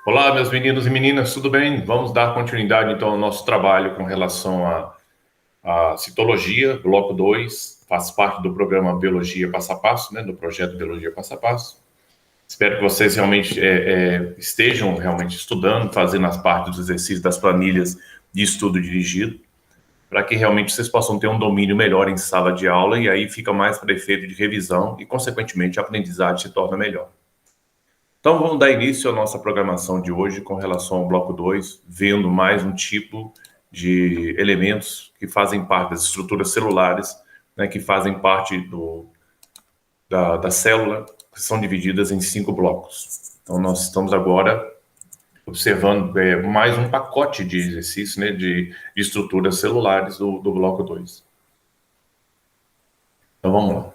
Olá, meus meninos e meninas, tudo bem? Vamos dar continuidade então ao nosso trabalho com relação à citologia, bloco 2, faz parte do programa Biologia Passo a Passo, né, do projeto Biologia Passo a Passo. Espero que vocês realmente estejam realmente estudando, fazendo as partes dos exercícios das planilhas de estudo dirigido, para que realmente vocês possam ter um domínio melhor em sala de aula e aí fica mais para efeito de revisão e, consequentemente, a aprendizagem se torna melhor. Então, vamos dar início à nossa programação de hoje com relação ao bloco 2, vendo mais um tipo de elementos que fazem parte das estruturas celulares, né, que fazem parte da célula, que são divididas em 5 blocos. Então, nós estamos agora observando mais um pacote de exercícios, né, de estruturas celulares do bloco 2. Então, vamos lá.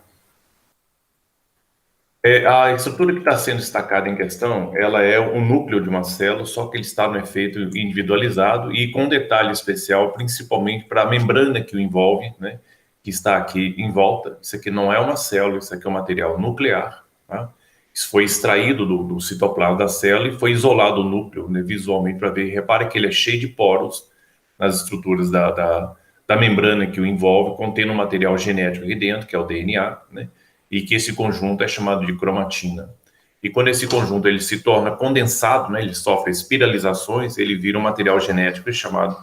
A estrutura que está sendo destacada em questão, ela é o núcleo de uma célula, só que ele está no efeito individualizado e com detalhe especial, principalmente para a membrana que o envolve, né, que está aqui em volta. Isso aqui não é uma célula, isso aqui é um material nuclear. Tá? Isso foi extraído do citoplasma da célula e foi isolado o núcleo, né, visualmente para ver. Repare que ele é cheio de poros nas estruturas da membrana que o envolve, contendo um material genético aqui dentro, que é o DNA, né? E que esse conjunto é chamado de cromatina. E quando esse conjunto ele se torna condensado, né, ele sofre espiralizações, ele vira um material genético chamado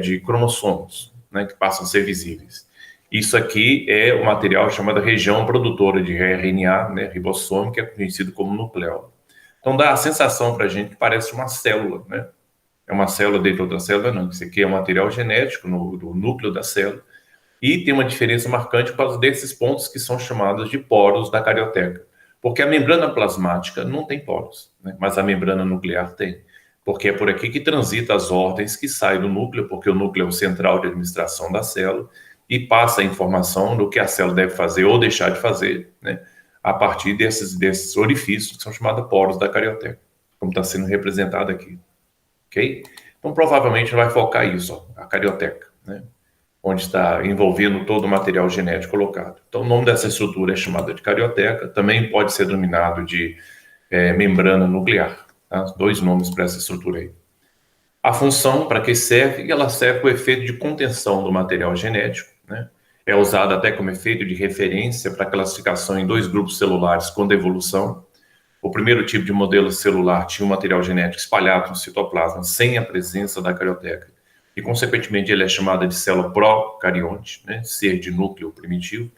de cromossomos, né, que passam a ser visíveis. Isso aqui é o material chamado região produtora de RNA, né, ribossome, que é conhecido como nucleolo. Então dá a sensação para a gente que parece uma célula, né? É uma célula dentro de outra célula, não. Isso aqui é um material genético no núcleo da célula e tem uma diferença marcante por causa desses pontos que são chamados de poros da carioteca. Porque a membrana plasmática não tem poros, né? Mas a membrana nuclear tem. Porque é por aqui que transita as ordens que saem do núcleo, porque o núcleo é o central de administração da célula e passa a informação do que a célula deve fazer ou deixar de fazer, né? A partir desses orifícios que são chamados poros da carioteca, como está sendo representado aqui. Ok? Então, provavelmente vai focar isso, ó, a carioteca, né? Onde está envolvendo todo o material genético colocado. Então, o nome dessa estrutura é chamada de carioteca, também pode ser denominado de membrana nuclear. Tá? Dois nomes para essa estrutura aí. A função para que serve, ela serve para o efeito de contenção do material genético, né? É usada até como efeito de referência para classificação em dois grupos celulares com devolução. O primeiro tipo de modelo celular tinha um material genético espalhado no citoplasma sem a presença da carioteca e, consequentemente, ele é chamado de célula procarionte, né, ser de núcleo primitivo,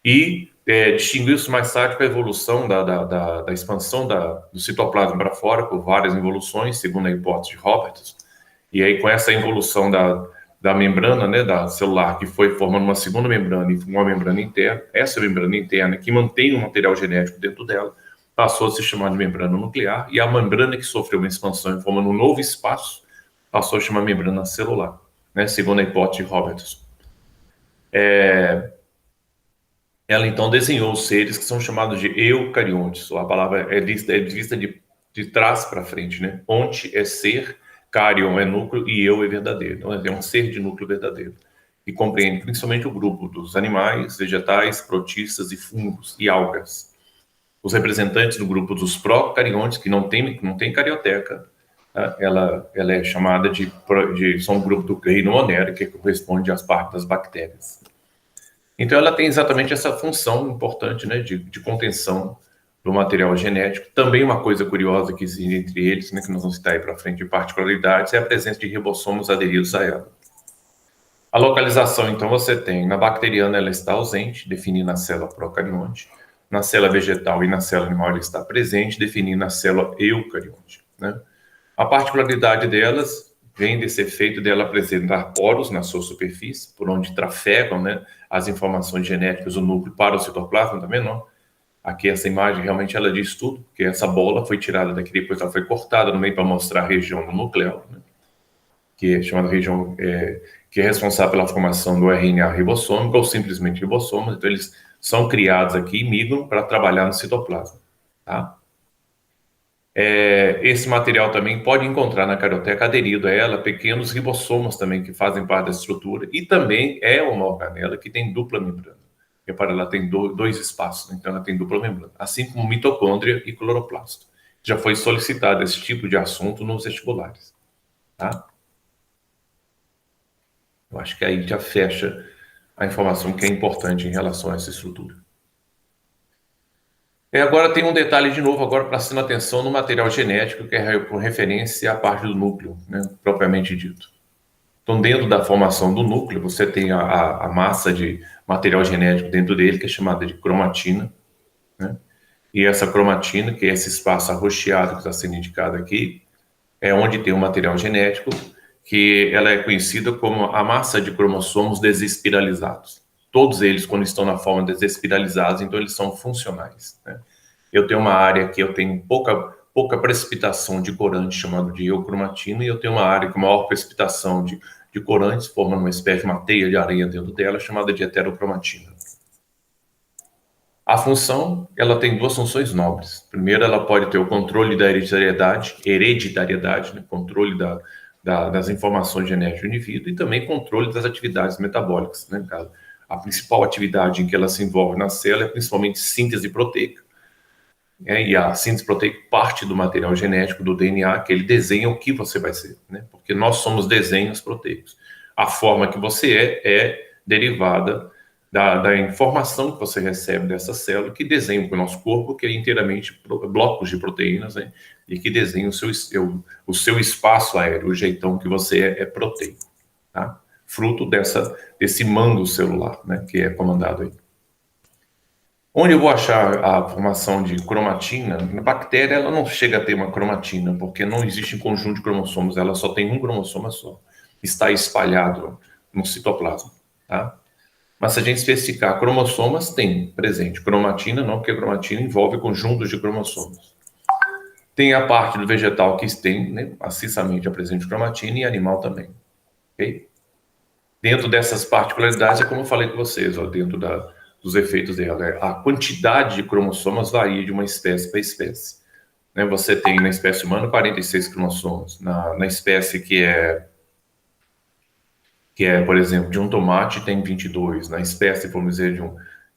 e distinguiu-se mais tarde com a evolução da expansão do citoplasma para fora, por várias evoluções, segundo a hipótese de Roberts, e aí com essa evolução da membrana, né, da celular, que foi formando uma segunda membrana e uma membrana interna, essa membrana interna que mantém o material genético dentro dela, passou a se chamar de membrana nuclear, e a membrana que sofreu uma expansão e formando um novo espaço, passou a chamar membrana celular, né, segundo a hipótese de Roberts. Ela então desenhou os seres que são chamados de eucariontes. A palavra vista de trás para frente, né? Onte é ser, carion é núcleo e eu é verdadeiro. Então é um ser de núcleo verdadeiro. E compreende principalmente o grupo dos animais, vegetais, protistas e fungos e algas. Os representantes do grupo dos procariontes, que não tem carioteca, tá? Ela é chamada são um grupo do reino monero, que corresponde às partes das bactérias. Então, ela tem exatamente essa função importante, né, de contenção do material genético. Também uma coisa curiosa que existe entre eles, né, que nós vamos citar aí para frente de particularidades, é a presença de ribossomos aderidos a ela. A localização, então, você tem, na bacteriana ela está ausente, definindo a célula procarionte. Na célula vegetal e na célula animal ela está presente, definindo a célula eucarionte, né? A particularidade delas vem desse efeito dela apresentar poros na sua superfície, por onde trafegam, né, as informações genéticas do núcleo para o citoplasma, também não. Aqui essa imagem realmente ela diz tudo, porque essa bola foi tirada daqui, depois ela foi cortada no meio para mostrar a região do núcleo, né, que é chamada região que é responsável pela formação do RNA ribossômico ou simplesmente ribossomos. Então eles são criados aqui e migram para trabalhar no citoplasma, tá? Esse material também pode encontrar na carioteca aderido a ela pequenos ribossomos também que fazem parte da estrutura e também é uma organela que tem dupla membrana. Repara, ela tem dois espaços, então ela tem dupla membrana, assim como mitocôndria e cloroplasto. Já foi solicitado esse tipo de assunto nos vestibulares, tá? Eu acho que aí já fecha a informação que é importante em relação a essa estrutura. E agora tem um detalhe de novo, agora prestando atenção no material genético, que é com referência à parte do núcleo, né, propriamente dito. Então, dentro da formação do núcleo, você tem a massa de material genético dentro dele, que é chamada de cromatina, né? E essa cromatina, que é esse espaço arroxeado que está sendo indicado aqui, é onde tem o material genético, que ela é conhecida como a massa de cromossomos desespiralizados. Todos eles, quando estão na forma desespiralizados, então eles são funcionais, né? Eu tenho uma área que eu tenho pouca precipitação de corante, chamado de eucromatina, e eu tenho uma área com maior precipitação de corantes, formando uma espécie de uma teia de areia dentro dela, chamada de heterocromatina. A função, ela tem duas funções nobres. Primeiro, ela pode ter o controle da hereditariedade, né? Controle das informações genéticas do indivíduo e também controle das atividades metabólicas, né? A principal atividade em que ela se envolve na célula é principalmente síntese proteica, né? E a síntese proteica parte do material genético do DNA, que ele desenha o que você vai ser, né? Porque nós somos desenhos proteicos. A forma que você é derivada da informação que você recebe dessa célula, que desenha o nosso corpo, que é inteiramente blocos de proteínas, né? E que desenha o seu espaço aéreo, o jeitão que você é proteico, tá? Fruto desse mando celular, né? Que é comandado aí. Onde eu vou achar a formação de cromatina? Na bactéria, ela não chega a ter uma cromatina, porque não existe um conjunto de cromossomos, ela só tem um cromossoma só. Está espalhado no citoplasma, tá? Mas se a gente especificar cromossomas, tem presente. Cromatina não, porque cromatina envolve conjuntos de cromossomos. Tem a parte do vegetal que tem, né, maciçamente a presente cromatina e animal também. Ok? Dentro dessas particularidades, é como eu falei com vocês, ó, dentro dos efeitos dela, né? A quantidade de cromossomas varia de uma espécie para espécie, né? Você tem na espécie humana 46 cromossomos, na espécie por exemplo, de um tomate tem 22, na espécie, vamos dizer,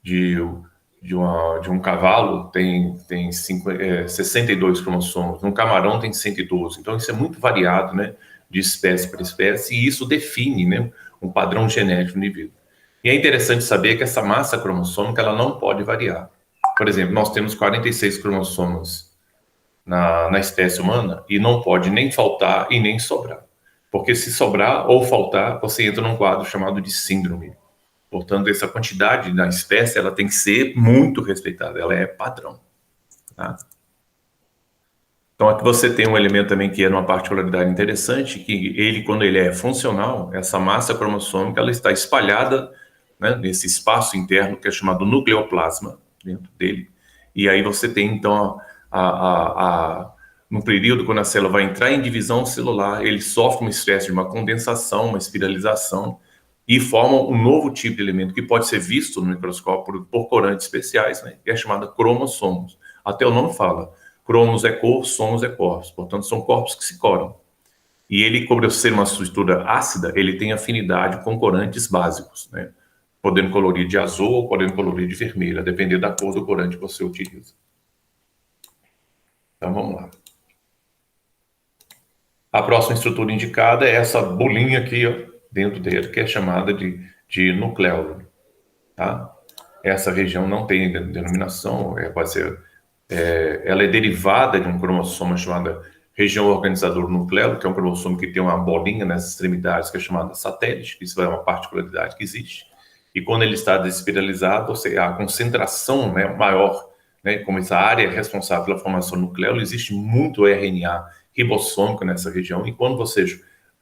de um cavalo tem 62 cromossomos, num camarão tem 112. Então isso é muito variado, né, de espécie para espécie, e isso define, né, um padrão genético no indivíduo. E é interessante saber que essa massa cromossômica ela não pode variar. Por exemplo, nós temos 46 cromossomos na espécie humana e não pode nem faltar e nem sobrar. Porque se sobrar ou faltar, você entra num quadro chamado de síndrome. Portanto, essa quantidade da espécie ela tem que ser muito respeitada, ela é padrão, tá? Então, aqui você tem um elemento também que é uma particularidade interessante, que ele, quando ele é funcional, essa massa cromossômica ela está espalhada, né, nesse espaço interno que é chamado nucleoplasma dentro dele. E aí você tem, então, no período quando a célula vai entrar em divisão celular, ele sofre uma espécie de uma condensação, uma espiralização, e forma um novo tipo de elemento que pode ser visto no microscópio por corantes especiais, né, que é chamada cromossomos. Até o nome fala. Cromos é cor, somos é corpos. Portanto, são corpos que se coram. E ele, por ser uma estrutura ácida, ele tem afinidade com corantes básicos, né? Podendo colorir de azul ou podendo colorir de vermelho, a depender da cor do corante que você utiliza. Então, vamos lá. A próxima estrutura indicada é essa bolinha aqui, ó, dentro dele, que é chamada de nucleolo, tá? Essa região não tem denominação, ela é derivada de um cromossomo chamado região organizador nucleolo, que é um cromossomo que tem uma bolinha nas extremidades, que é chamada satélite, isso é uma particularidade que existe. E quando ele está desespiralizado, ou seja, a concentração, né, maior, né, como essa área é responsável pela formação nucleolo, existe muito RNA ribossômico nessa região, e quando você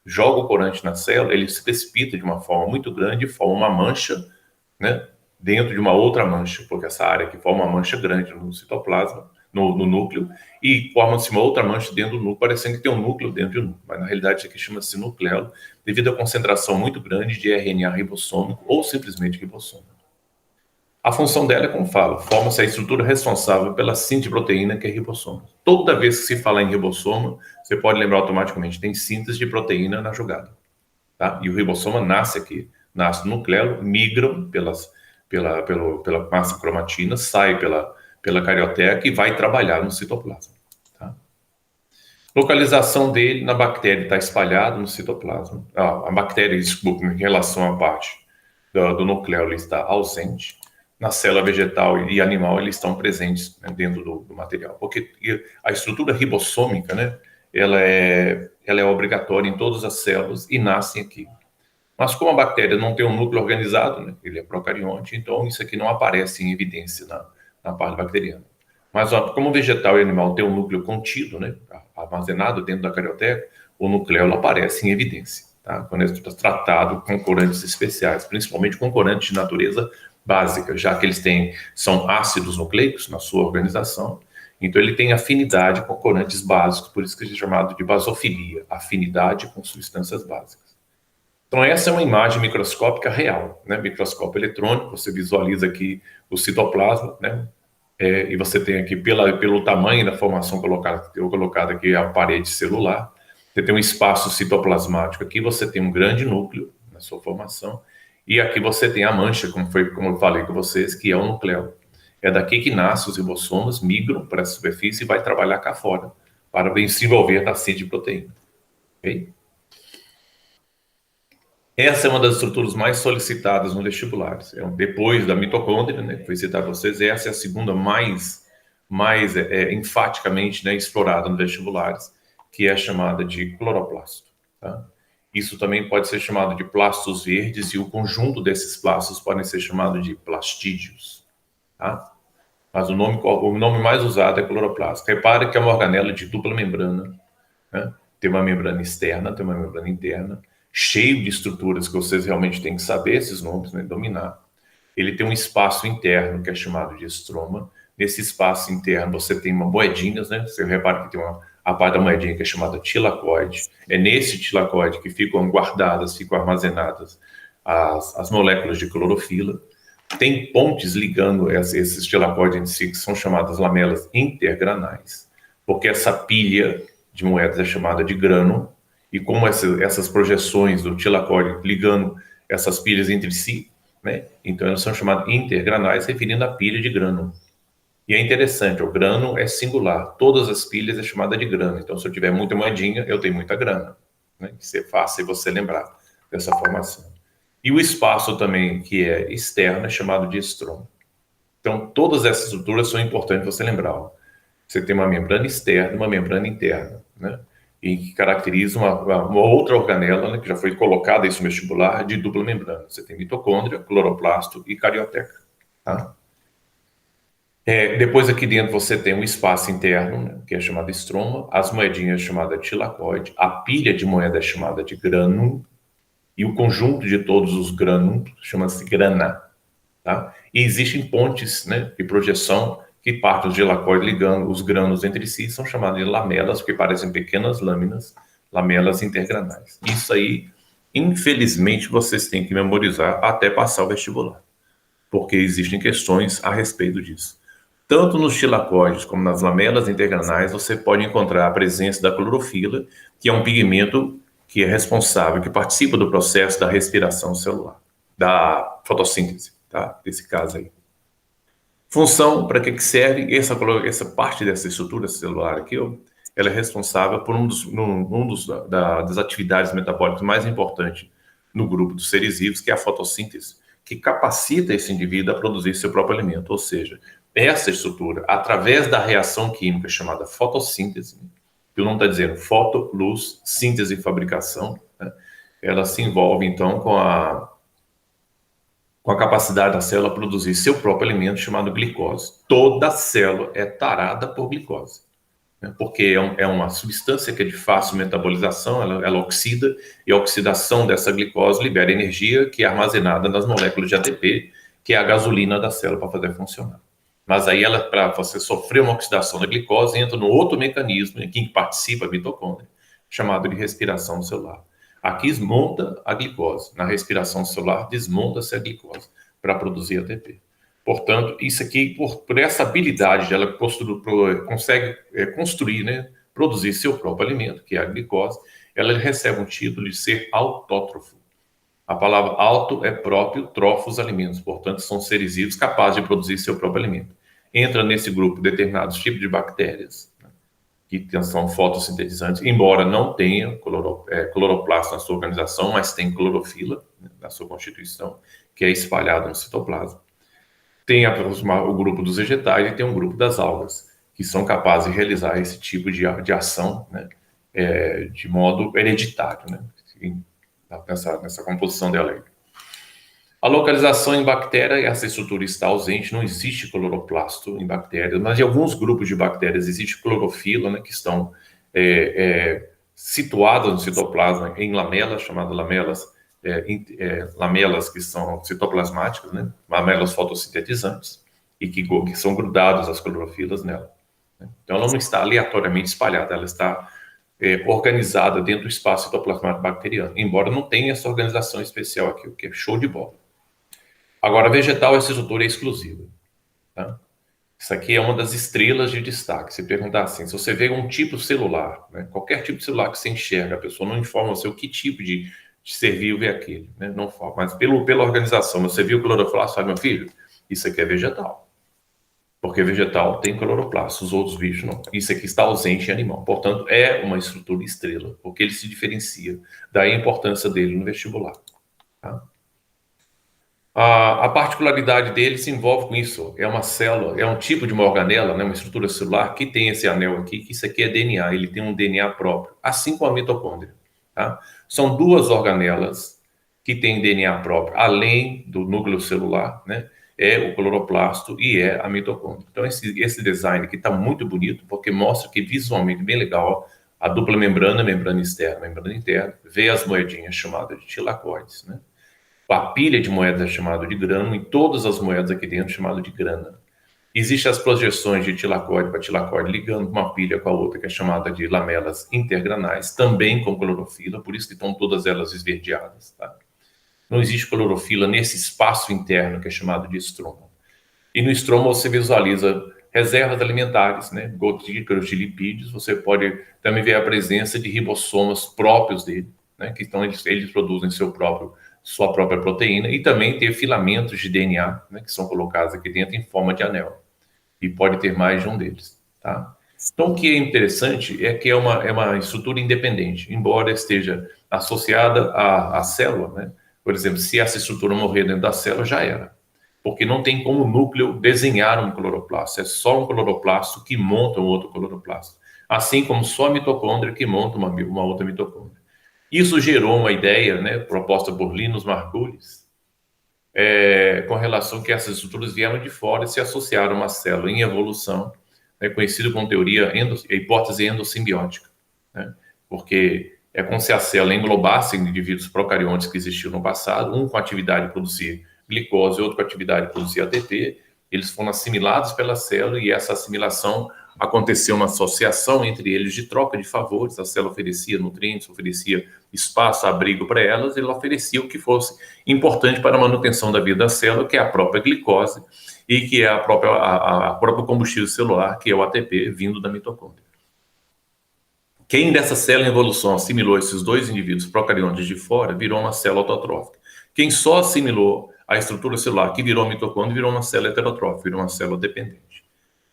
joga o corante na célula, ele se precipita de uma forma muito grande e forma uma mancha, né, dentro de uma outra mancha, porque essa área aqui forma uma mancha grande no citoplasma, no núcleo, e forma-se uma outra mancha dentro do núcleo, parecendo que tem um núcleo dentro do núcleo, mas na realidade isso aqui chama-se nucleolo, devido à concentração muito grande de RNA ribossômico ou simplesmente ribossômico. A função dela é, como falo, forma-se a estrutura responsável pela síntese de proteína, que é ribossoma. Toda vez que se fala em ribossoma, você pode lembrar automaticamente, tem síntese de proteína na jogada, tá? E o ribossoma nasce aqui, nasce no nucleolo, migram pela massa cromatina, sai pela carioteca e vai trabalhar no citoplasma, tá? Localização dele na bactéria está espalhada no citoplasma. A bactéria, desculpa, em relação à parte do núcleo, ele está ausente. Na célula vegetal e animal, eles estão presentes, né, dentro do material. Porque a estrutura ribossômica, né, ela é obrigatória em todas as células e nascem aqui. Mas como a bactéria não tem um núcleo organizado, né, ele é procarionte, então isso aqui não aparece em evidência na parte bacteriana. Mas ó, como o vegetal e animal tem um núcleo contido, né, armazenado dentro da carioteca, o nucleolo aparece em evidência, tá? Quando é tratado com corantes especiais, principalmente com corantes de natureza básica, já que eles são ácidos nucleicos na sua organização, então ele tem afinidade com corantes básicos, por isso que é chamado de basofilia, afinidade com substâncias básicas. Então essa é uma imagem microscópica real, né? Microscópio eletrônico, você visualiza aqui o citoplasma, né? E você tem aqui, pelo tamanho da formação colocada aqui, a parede celular, você tem um espaço citoplasmático aqui, você tem um grande núcleo na sua formação, e aqui você tem a mancha, como eu falei com vocês, que é o núcleo. É daqui que nascem os ribossomos, migram para a superfície e vai trabalhar cá fora, para se envolver na síntese de proteína. Ok? Essa é uma das estruturas mais solicitadas no vestibular. Depois da mitocôndria, né, que foi citada a vocês, essa é a segunda mais enfaticamente, né, explorada no vestibulares, que é chamada de cloroplasto. Tá? Isso também pode ser chamado de plastos verdes, e o conjunto desses plastos podem ser chamados de plastídeos. Tá? Mas o nome mais usado é cloroplasto. Repare que é uma organela de dupla membrana, né? Tem uma membrana externa, tem uma membrana interna, cheio de estruturas que vocês realmente têm que saber esses nomes, né, dominar. Ele tem um espaço interno que é chamado de estroma. Nesse espaço interno você tem uma moedinhas, né? Você repara que tem a parte da moedinha que é chamada tilacoide. É nesse tilacoide que ficam guardadas, ficam armazenadas as moléculas de clorofila. Tem pontes ligando esses tilacoides entre si, que são chamadas lamelas intergranais, porque essa pilha de moedas é chamada de grano, e como essas projeções do tilacoide ligando essas pilhas entre si, né, então elas são chamadas intergranais, referindo a pilha de grano. E é interessante, o grano é singular, todas as pilhas é chamada de grano, então se eu tiver muita moedinha, eu tenho muita grana, né, que é fácil você lembrar dessa formação. E o espaço também, que é externo, é chamado de estroma. Então, todas essas estruturas são importantes você lembrar. Ó. Você tem uma membrana externa e uma membrana interna, né? E que caracteriza uma outra organela, né, que já foi colocada isso no vestibular, de dupla membrana. Você tem mitocôndria, cloroplasto e carioteca. Tá? Depois aqui dentro você tem um espaço interno, né, que é chamado estroma, as moedinhas chamadas tilacoide, a pilha de moeda é chamada de grânum, e o conjunto de todos os grânulos chama-se grana. Tá? E existem pontes, né, de projeção que partem os tilacoides ligando os grãos entre si, são chamadas de lamelas, porque parecem pequenas lâminas, lamelas intergranais. Isso aí, infelizmente, vocês têm que memorizar até passar o vestibular, porque existem questões a respeito disso. Tanto nos tilacoides como nas lamelas intergranais, você pode encontrar a presença da clorofila, que é um pigmento que é responsável, que participa do processo da respiração celular, da fotossíntese, tá? Desse caso aí. Função, para que serve? Essa parte dessa estrutura celular aqui, ó, ela é responsável por das atividades metabólicas mais importantes no grupo dos seres vivos, que é a fotossíntese, que capacita esse indivíduo a produzir seu próprio alimento. Ou seja, essa estrutura, através da reação química chamada fotossíntese, que o nome está dizendo foto, luz, síntese e fabricação, né? Ela se envolve, então, com a capacidade da célula produzir seu próprio alimento chamado glicose. Toda célula é tarada por glicose, né? Porque é uma substância que é de fácil metabolização, ela oxida, e a oxidação dessa glicose libera energia que é armazenada nas moléculas de ATP, que é a gasolina da célula para fazer funcionar. Mas aí, para você sofrer uma oxidação da glicose, entra no outro mecanismo em que participa a mitocôndria, chamado de respiração celular. Aqui desmonta a glicose. Na respiração celular, desmonta-se a glicose para produzir ATP. Portanto, isso aqui, por essa habilidade de ela consegue construir, né, produzir seu próprio alimento, que é a glicose, ela recebe um título de ser autótrofo. A palavra auto é próprio, trofos, alimentos. Portanto, são seres vivos capazes de produzir seu próprio alimento. Entra nesse grupo determinados tipos de bactérias, né, que são fotossintetizantes, embora não tenha cloroplasto na sua organização, mas tem clorofila, né, na sua constituição, que é espalhada no citoplasma. Tem o grupo dos vegetais e tem um grupo das algas, que são capazes de realizar esse tipo de ação, né, de modo hereditário, né, nessa composição dela aí. A localização em bactéria, essa estrutura está ausente, não existe cloroplasto em bactérias, mas em alguns grupos de bactérias existe clorofila, né, que estão situadas no citoplasma em lamelas, chamadas lamelas que são citoplasmáticas, né, lamelas fotossintetizantes, e que são grudadas as clorofilas nela. Né? Então ela não está aleatoriamente espalhada, ela está organizada dentro do espaço citoplasmático bacteriano, embora não tenha essa organização especial aqui, o que é show de bola. Agora, vegetal, essa estrutura é exclusiva. Tá? Isso aqui é uma das estrelas de destaque. Se perguntar assim, se você vê um tipo celular, né, qualquer tipo de celular que você enxerga, a pessoa não informa você o que tipo de ser vivo é aquele, né, não fala. Mas pela organização, você viu o cloroplasto, sabe, meu filho? Isso aqui é vegetal. Porque vegetal tem cloroplasto, os outros bichos não. Isso aqui está ausente em animal. Portanto, é uma estrutura estrela, porque ele se diferencia. Daí a importância dele no vestibular. Tá? A particularidade dele se envolve com isso. É uma célula, é um tipo de uma organela, né, uma estrutura celular que tem esse anel aqui, que isso aqui é DNA, ele tem um DNA próprio, assim como a mitocôndria. Tá? São duas organelas que têm DNA próprio, além do núcleo celular, né, é o cloroplasto e é a mitocôndria. Então, esse design aqui está muito bonito, porque mostra que visualmente bem legal a dupla membrana, membrana externa, membrana interna, vê as moedinhas chamadas de tilacoides, né? A pilha de moedas é chamada de grano, e todas as moedas aqui dentro é chamado de grana. Existem as projeções de tilacoide para tilacoide ligando uma pilha com a outra, que é chamada de lamelas intergranais, também com clorofila, por isso que estão todas elas esverdeadas. Tá? Não existe clorofila nesse espaço interno, que é chamado de estroma. E no estroma você visualiza reservas alimentares, né? Gotículas de lipídios, você pode também ver a presença de ribossomas próprios dele, né? Que eles produzem sua própria proteína, e também ter filamentos de DNA, né, que são colocados aqui dentro em forma de anel. E pode ter mais de um deles. Tá? Então, o que é interessante é que é uma estrutura independente, embora esteja associada à célula. Né? Por exemplo, se essa estrutura morrer dentro da célula, já era. Porque não tem como o núcleo desenhar um cloroplasto. É só um cloroplasto que monta um outro cloroplasto. Assim como só a mitocôndria que monta uma outra mitocôndria. Isso gerou uma ideia, né, proposta por Linus Margulis, com relação que essas estruturas vieram de fora e se associaram a uma célula em evolução, né, conhecido como hipótese endossimbiótica, né, porque é como se a célula englobasse indivíduos procariontes que existiam no passado, um com atividade de produzir glicose e outro com atividade de produzir ATP, eles foram assimilados pela célula e essa assimilação aconteceu uma associação entre eles de troca de favores. A célula oferecia nutrientes, oferecia espaço, abrigo para elas, e ela oferecia o que fosse importante para a manutenção da vida da célula, que é a própria glicose e que é a própria combustível celular, que é o ATP, vindo da mitocôndria. Quem dessa célula em evolução assimilou esses dois indivíduos procariontes de fora, virou uma célula autotrófica. Quem só assimilou a estrutura celular, que virou a mitocôndria, virou uma célula heterotrófica, virou uma célula dependente.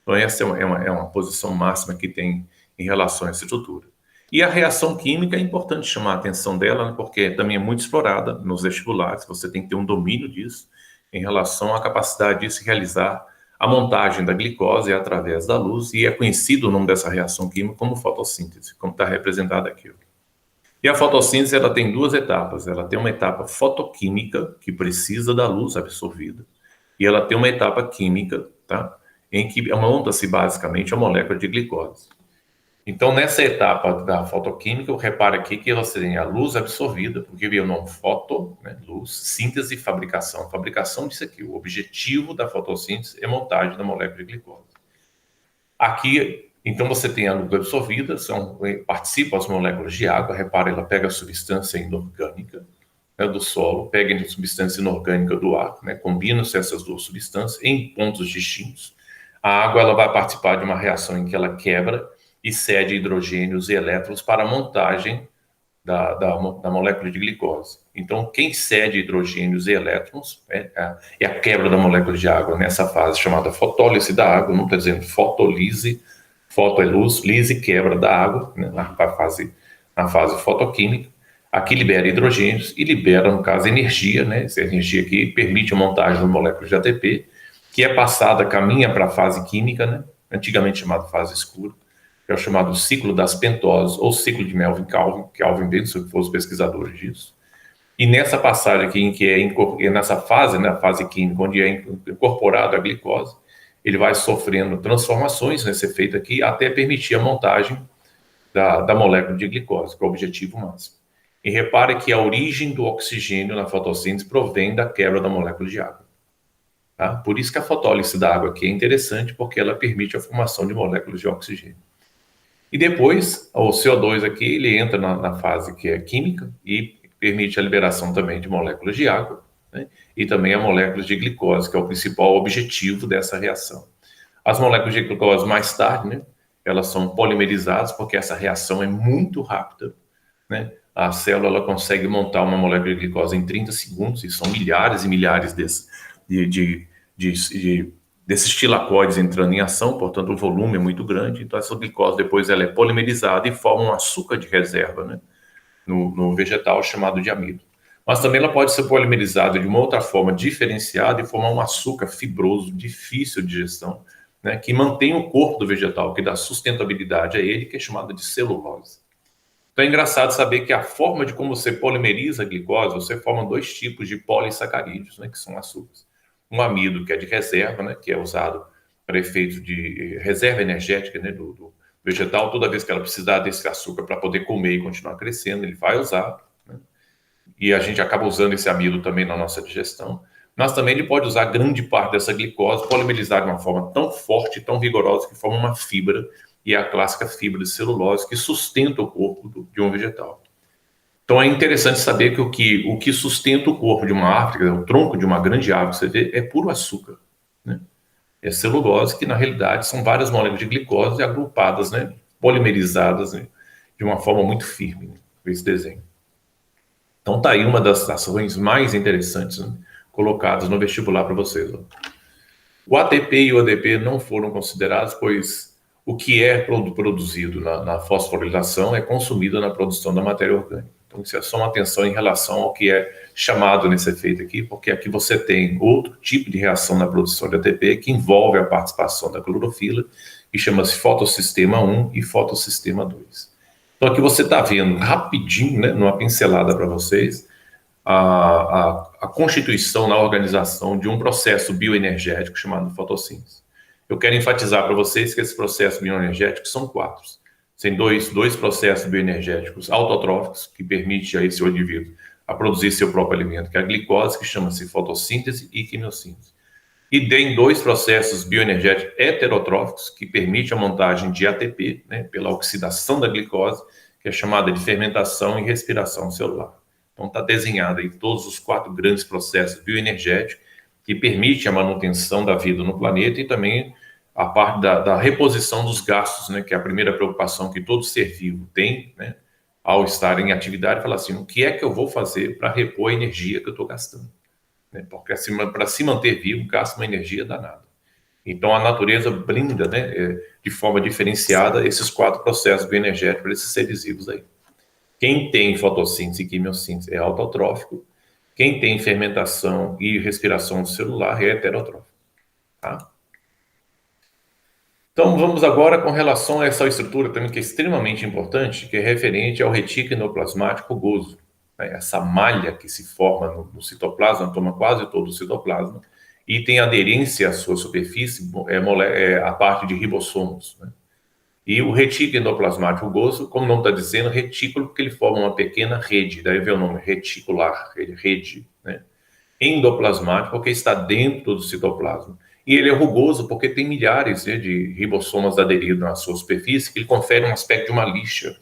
Então, essa é uma posição máxima que tem em relação a essa estrutura. E a reação química é importante chamar a atenção dela, né, porque também é muito explorada nos vestibulares, você tem que ter um domínio disso, em relação à capacidade de se realizar a montagem da glicose através da luz, e é conhecido o nome dessa reação química como fotossíntese, como está representado aqui. E a fotossíntese, ela tem duas etapas. Ela tem uma etapa fotoquímica, que precisa da luz absorvida, e ela tem uma etapa química, tá? Em que monta-se basicamente a molécula de glicose. Então, nessa etapa da fotoquímica, repara aqui que você tem a luz absorvida, porque veio o nome foto, né, luz, síntese e fabricação. Fabricação disso aqui, o objetivo da fotossíntese é montagem da molécula de glicose. Aqui, então, você tem a luz absorvida, participam as moléculas de água, repara, ela pega a substância inorgânica, né, do solo, pega a substância inorgânica do ar, né, combinam-se essas duas substâncias em pontos distintos. A água, ela vai participar de uma reação em que ela quebra e cede hidrogênios e elétrons para a montagem da molécula de glicose. Então, quem cede hidrogênios e elétrons é a quebra da molécula de água nessa fase chamada fotólise da água, não estou dizendo fotolise, Foto é luz, lise e quebra da água, né, na fase fotoquímica. Aqui libera hidrogênios e libera, no caso, energia, né? Essa energia aqui permite a montagem de moléculas de ATP, que é passada, caminha para a fase química, né? Antigamente chamada fase escura, que é o chamado ciclo das pentoses, ou ciclo de Melvin-Calvin, que Calvin Benson, que foram os pesquisadores disso. E nessa passagem aqui, em que é nessa fase, né, a fase química, onde é incorporada a glicose, ele vai sofrendo transformações nesse efeito aqui, até permitir a montagem da molécula de glicose, que é o objetivo máximo. E repare que a origem do oxigênio na fotossíntese provém da quebra da molécula de água. Tá? Por isso que a fotólise da água aqui é interessante, porque ela permite a formação de moléculas de oxigênio. E depois, o CO2 aqui, ele entra na fase que é química e permite a liberação também de moléculas de água, né? E também a moléculas de glicose, que é o principal objetivo dessa reação. As moléculas de glicose, mais tarde, né, elas são polimerizadas, porque essa reação é muito rápida, né? A célula ela consegue montar uma molécula de glicose em 30 segundos, e são milhares e milhares desses tilacoides entrando em ação, portanto o volume é muito grande, então essa glicose depois ela é polimerizada e forma um açúcar de reserva, né, no vegetal chamado de amido. Mas também ela pode ser polimerizada de uma outra forma diferenciada e formar um açúcar fibroso, difícil de digestão, né, que mantém o corpo do vegetal, que dá sustentabilidade a ele, que é chamado de celulose. Então é engraçado saber que a forma de como você polimeriza a glicose, você forma dois tipos de polissacarídeos, né, que são açúcares. Um amido, que é de reserva, né, que é usado para efeitos de reserva energética, né, do vegetal. Toda vez que ela precisar desse açúcar para poder comer e continuar crescendo, ele vai usar, né? E a gente acaba usando esse amido também na nossa digestão. Mas também ele pode usar grande parte dessa glicose polimerizada de uma forma tão forte, tão vigorosa, que forma uma fibra, e é a clássica fibra de celulose que sustenta o corpo de um vegetal. Então é interessante saber que o que sustenta o corpo de uma árvore, o tronco de uma grande árvore, você vê, é puro açúcar, né? É celulose, que na realidade são várias moléculas de glicose agrupadas, né, polimerizadas, né, de uma forma muito firme, né, esse desenho. Então tá aí uma das ações mais interessantes, né, colocadas no vestibular para vocês. Ó. O ATP e o ADP não foram considerados, pois o que é produzido na fosforilação é consumido na produção da matéria orgânica. Então, isso é só uma atenção em relação ao que é chamado nesse efeito aqui, porque aqui você tem outro tipo de reação na produção de ATP que envolve a participação da clorofila, que chama-se fotossistema 1 e fotossistema 2. Então, aqui você está vendo rapidinho, né, numa pincelada para vocês, a constituição na organização de um processo bioenergético chamado fotossíntese. Eu quero enfatizar para vocês que esses processos bioenergéticos são 4. Tem dois processos bioenergéticos autotróficos, que permitem a esse indivíduo a produzir seu próprio alimento, que é a glicose, que chama-se fotossíntese e quimiossíntese. E tem 2 processos bioenergéticos heterotróficos, que permitem a montagem de ATP, né, pela oxidação da glicose, que é chamada de fermentação e respiração celular. Então está desenhado aí todos os 4 grandes processos bioenergéticos que permitem a manutenção da vida no planeta e também a parte da reposição dos gastos, né, que é a primeira preocupação que todo ser vivo tem, né, ao estar em atividade, falar assim, o que é que eu vou fazer para repor a energia que eu estou gastando? Né, porque assim, para se manter vivo, gasta uma energia danada. Então a natureza brinda, né, de forma diferenciada esses 4 processos bioenergéticos para esses seres vivos aí. Quem tem fotossíntese e quimiossíntese é autotrófico, quem tem fermentação e respiração celular é heterotrófico. Tá? Então, vamos agora com relação a essa estrutura também que é extremamente importante, que é referente ao retículo endoplasmático rugoso. Né? Essa malha que se forma citoplasma, toma quase todo o citoplasma, e tem aderência à sua superfície, a parte de ribossomos. Né? E o retículo endoplasmático rugoso, como o nome está dizendo, retículo, porque ele forma uma pequena rede, daí vem o nome reticular, rede, né? Endoplasmático, porque está dentro do citoplasma. E ele é rugoso porque tem milhares, né, de ribossomas aderidos na sua superfície, que ele confere um aspecto de uma lixa.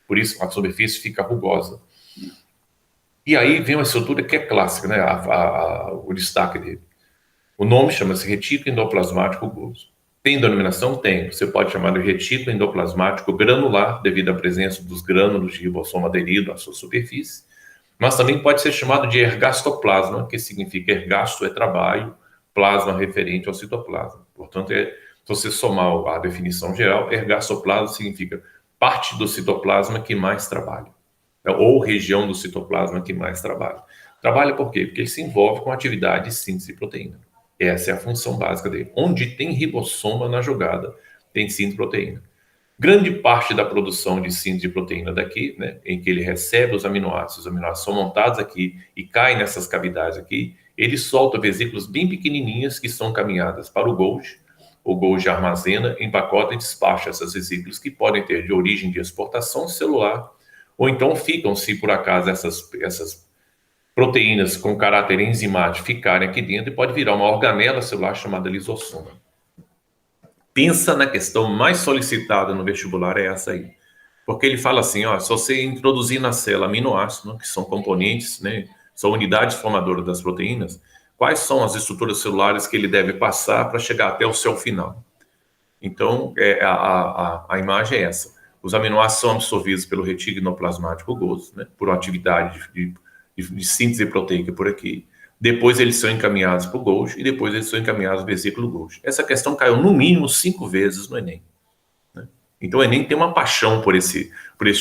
Por isso, a superfície fica rugosa. E aí vem uma estrutura que é clássica, né, o destaque dele. O nome chama-se retículo endoplasmático rugoso. Tem denominação? Tem. Você pode chamar de retículo endoplasmático granular, devido à presença dos grânulos de ribossoma aderido à sua superfície. Mas também pode ser chamado de ergastoplasma, que significa ergasto é trabalho, plasma referente ao citoplasma. Portanto, Se você somar a definição geral, ergassoplasma significa parte do citoplasma que mais trabalha, ou região do citoplasma que mais trabalha. Trabalha por quê? Porque ele se envolve com a atividade de síntese de proteína. Essa é a função básica dele. Onde tem ribossoma na jogada, tem síntese de proteína. Grande parte da produção de síntese de proteína daqui, né, em que ele recebe os aminoácidos são montados aqui e caem nessas cavidades aqui, ele solta vesículas bem pequenininhas que são caminhadas para o Golgi. O Golgi armazena, empacota e despacha essas vesículas que podem ter de origem de exportação celular, ou então ficam, se por acaso essas proteínas com caráter enzimático ficarem aqui dentro, e pode virar uma organela celular chamada lisossoma. Pensa na questão mais solicitada no vestibular, é essa aí. Porque ele fala assim, ó, se você introduzir na célula aminoácidos, que são componentes, né, são unidades formadoras das proteínas, quais são as estruturas celulares que ele deve passar para chegar até o seu final? Então, a imagem é essa. Os aminoácidos são absorvidos pelo retículo endoplasmático rugoso, né, por uma atividade de síntese proteica por aqui. Depois eles são encaminhados para o Golgi e depois eles são encaminhados ao vesículo Golgi. Essa questão caiu no mínimo 5 vezes no Enem. Né? Então o Enem tem uma paixão por esse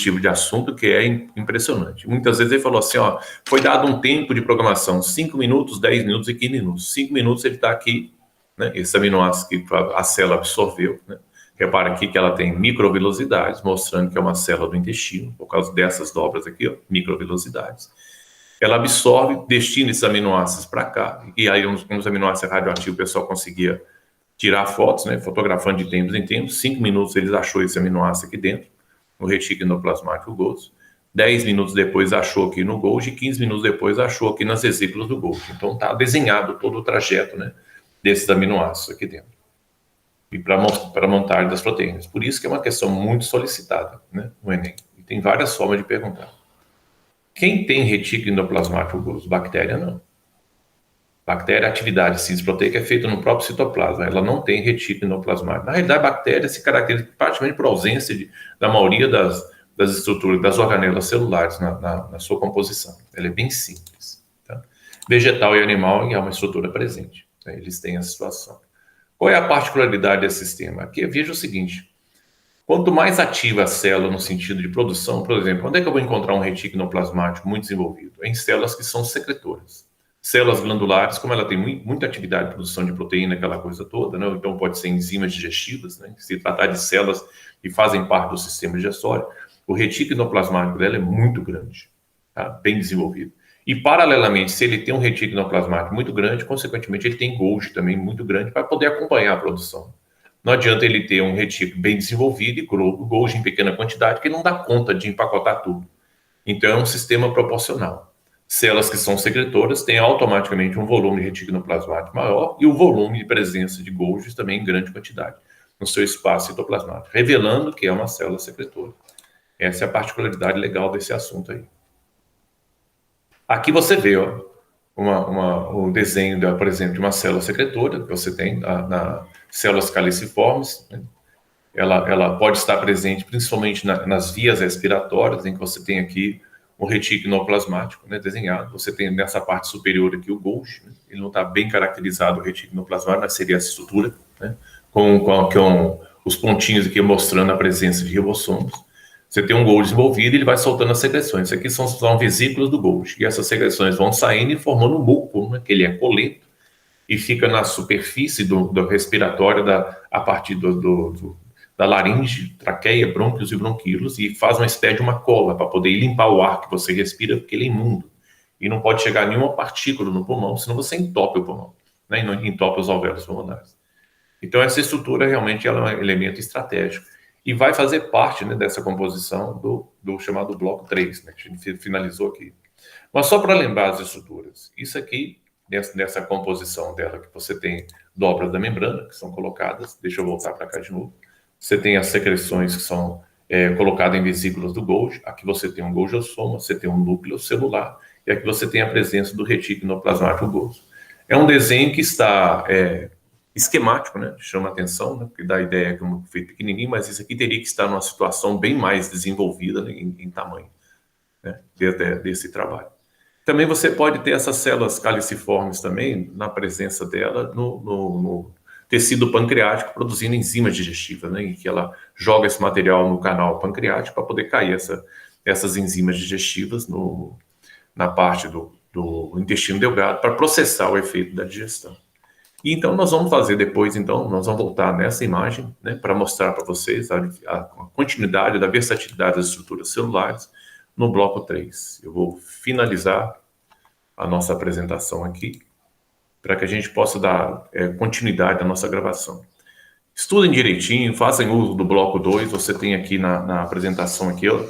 tipo de assunto que é impressionante. Muitas vezes ele falou assim, ó, foi dado um tempo de programação, 5 minutos, 10 minutos e 15 minutos. 5 minutos ele está aqui, né, esse aminoácido que a célula absorveu. Né? Repara aqui que ela tem microvelocidades, mostrando que é uma célula do intestino, por causa dessas dobras aqui, ó, microvelocidades. Ela absorve, destina esses aminoácidos para cá, e aí uns aminoácidos radioativos o pessoal conseguia tirar fotos, né, fotografando de tempos em tempos. 5 minutos eles achou esse aminoácido aqui dentro, no retículo endoplasmático rugoso. 10 minutos depois achou aqui no Golgi, 15 minutos depois achou aqui nas vesículas do Golgi. Então está desenhado todo o trajeto, né, desses aminoácidos aqui dentro. E para a montagem das proteínas. Por isso que é uma questão muito solicitada, né, no Enem. E tem várias formas de perguntar. Quem tem retículo endoplasmático rugoso? Bactéria não. Bactéria, a atividade de síntese proteica é feita no próprio citoplasma. Ela não tem retículo endoplasmático. Na realidade, a bactéria se caracteriza praticamente por ausência da maioria das estruturas, das organelas celulares na sua composição. Ela é bem simples. Tá? Vegetal e animal, e há uma estrutura presente. Tá? Eles têm a situação. Qual é a particularidade desse sistema? Aqui veja o seguinte. Quanto mais ativa a célula no sentido de produção, por exemplo, onde é que eu vou encontrar um retículo endoplasmático muito desenvolvido? Em células que são secretoras. Células glandulares, como ela tem muita atividade de produção de proteína, aquela coisa toda, né? Então pode ser enzimas digestivas, né? Se tratar de células que fazem parte do sistema digestório, o retículo endoplasmático dela é muito grande, tá? Bem desenvolvido. E, paralelamente, se ele tem um retículo endoplasmático muito grande, consequentemente, ele tem Golgi também muito grande para poder acompanhar a produção. Não adianta ele ter um retículo bem desenvolvido e Golgi em pequena quantidade, que ele não dá conta de empacotar tudo. Então, é um sistema proporcional. Células que são secretoras têm automaticamente um volume de retículo endoplasmático maior e o volume de presença de Golgi também em grande quantidade no seu espaço citoplasmático, revelando que é uma célula secretora. Essa é a particularidade legal desse assunto aí. Aqui você vê, ó, o desenho, por exemplo, de uma célula secretora, que você tem na células caliciformes, né? Ela pode estar presente principalmente nas vias respiratórias, em que você tem aqui o retículo endoplasmático, né, desenhado. Você tem nessa parte superior aqui o Golgi, né? Ele não está bem caracterizado, o retículo endoplasmático, mas seria essa estrutura, né, com os pontinhos aqui mostrando a presença de ribossomos. Você tem um Golgi desenvolvido e ele vai soltando as secreções. Isso aqui são vesículas do Golgi. E essas secreções vão saindo e formando um músculo, né, que ele é coleto e fica na superfície do respiratório a partir da laringe, traqueia, brônquios e bronquíolos, e faz uma espécie de uma cola para poder limpar o ar que você respira, porque ele é imundo. E não pode chegar nenhuma partícula no pulmão, senão você entope o pulmão, né, e não entope os alvéolos pulmonares. Então, essa estrutura realmente ela é um elemento estratégico e vai fazer parte, né, dessa composição do chamado bloco 3, né, que a gente finalizou aqui. Mas só para lembrar as estruturas, isso aqui, nessa composição dela, que você tem dobras da membrana, que são colocadas, deixa eu voltar para cá de novo, você tem as secreções que são colocadas em vesículas do Golgi, aqui você tem um Golgiosoma, você tem um núcleo celular, e aqui você tem a presença do retículo endoplasmático rugoso. É um desenho que está esquemático, né? Chama atenção, né? Porque dá a ideia que é feito pequenininho, mas isso aqui teria que estar numa situação bem mais desenvolvida, né, em tamanho, né, desse trabalho. Também você pode ter essas células caliciformes também, na presença dela, tecido pancreático produzindo enzimas digestivas, né? E que ela joga esse material no canal pancreático para poder cair essas enzimas digestivas na parte do intestino delgado para processar o efeito da digestão. E então nós vamos fazer depois, então, nós vamos voltar nessa imagem, né, para mostrar para vocês a continuidade da versatilidade das estruturas celulares no bloco 3. Eu vou finalizar a nossa apresentação aqui, para que a gente possa dar continuidade à nossa gravação. Estudem direitinho, façam uso do bloco 2, você tem aqui na apresentação aqui, ó,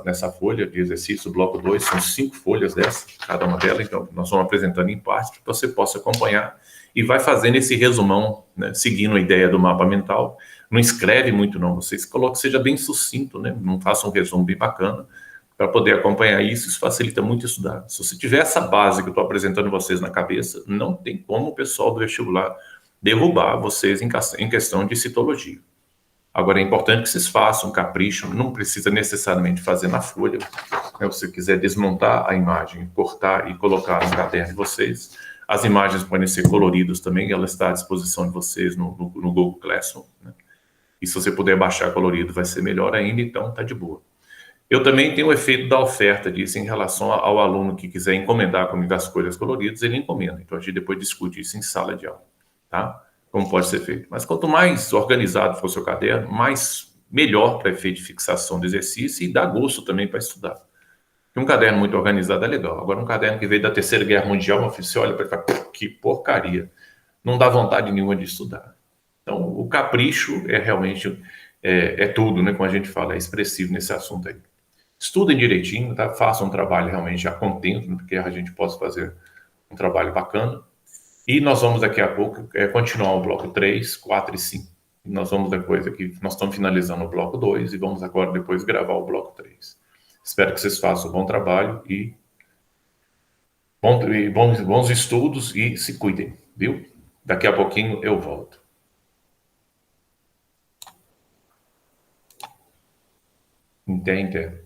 nessa folha de exercício, bloco 2, são 5 folhas dessa, cada uma delas, então nós vamos apresentando em partes para que você possa acompanhar e vai fazendo esse resumão, né, seguindo a ideia do mapa mental. Não escreve muito não, vocês coloquem, seja bem sucinto, né, não faça um resumo bem bacana, para poder acompanhar isso facilita muito estudar. Se você tiver essa base que eu estou apresentando vocês na cabeça, não tem como o pessoal do vestibular derrubar vocês em questão de citologia. Agora, é importante que vocês façam um capricho, não precisa necessariamente fazer na folha. Né? Se você quiser desmontar a imagem, cortar e colocar no caderno de vocês, as imagens podem ser coloridas também, ela está à disposição de vocês no Google Classroom. Né? E se você puder baixar colorido, vai ser melhor ainda, então tá de boa. Eu também tenho o efeito da oferta disso em relação ao aluno que quiser encomendar comigo as coisas coloridas, ele encomenda. Então, a gente depois discute isso em sala de aula, tá? Como pode ser feito. Mas quanto mais organizado for o seu caderno, melhor para efeito de fixação do exercício e dá gosto também para estudar. Porque um caderno muito organizado é legal. Agora, um caderno que veio da Terceira Guerra Mundial, meu filho, você olha para ele e fala, que porcaria. Não dá vontade nenhuma de estudar. Então, o capricho é realmente tudo, né? Como a gente fala, é expressivo nesse assunto aí. Estudem direitinho, tá? Façam um trabalho realmente a contento, né? Porque a gente possa fazer um trabalho bacana. E nós vamos daqui a pouco continuar o bloco 3, 4 e 5. Nós vamos depois aqui, nós estamos finalizando o bloco 2 e vamos agora depois gravar o bloco 3. Espero que vocês façam um bom trabalho e bons estudos e se cuidem, viu? Daqui a pouquinho eu volto. Entende?